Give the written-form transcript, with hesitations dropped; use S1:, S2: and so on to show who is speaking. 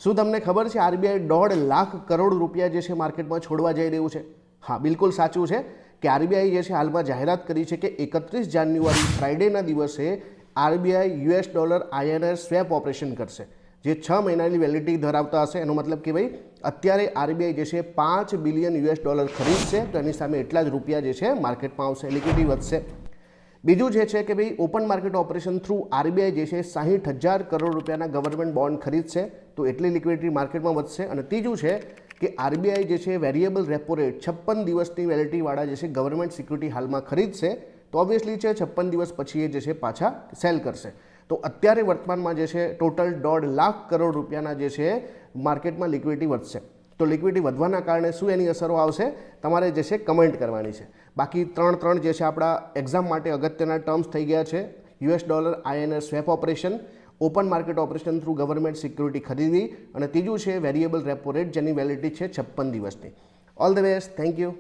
S1: શું તમને ખબર છે આરબીઆઈ 1.5 લાખ કરોડ રૂપિયા જે છે માર્કેટમાં છોડવા જઈ રહ્યું છે? હા, બિલકુલ સાચું છે કે આરબીઆઈ જે છે હાલમાં જાહેરાત કરી છે કે 31 જાન્યુઆરી ફ્રાઈડેના દિવસે આરબીઆઈ $, INR સ્વેપ ઓપરેશન કરશે, જે 6 મહિનાની વેલિડિટી ધરાવતા હશે. એનો મતલબ કે ભાઈ અત્યારે આરબીઆઈ જે છે $5 બિલિયન ખરીદશે, તો એની સામે એટલા જ રૂપિયા જે છે માર્કેટમાં આવશે, લિક્વિડિટી વધશે. બીજું જે છે કે ભાઈ open market operation through RBI જે છે 60,000 કરોડ રૂપિયાના ગવર્મેન્ટ બોન્ડ ખરીદશે, તો એટલી લિક્વિડિટી માર્કેટમાં વધશે. અને ત્રીજું છે કે આરબીઆઈ જે છે વેરિયેબલ રેપો રેટ 56 દિવસની વેલિડિટીવાળા જે છે ગવર્મેન્ટ સિક્યુરિટી હાલમાં ખરીદશે, તો ઓબ્વિયસલી છે 56 દિવસ પછી એ જે છે પાછા સેલ કરશે. તો અત્યારે વર્તમાનમાં જે છે ટોટલ 1.5 લાખ કરોડ રૂપિયાના જે છે માર્કેટમાં લિક્વિડિટી વધશે. તો લિક્વિડિટી વધવાના કારણે શું એની અસરો આવશે તમારે જે છે કમેન્ટ કરવાની છે. બાકી ત્રણ જે છે આપણા એક્ઝામ માટે અગત્યના ટર્મ્સ થઈ ગયા છે: $, INR swap operation, open market operation through government security ખરીદવી, અને ત્રીજું છે વેરિયેબલ રેપો રેટ જેની વેલિડિટી છે 56 દિવસની. All the best, thank you.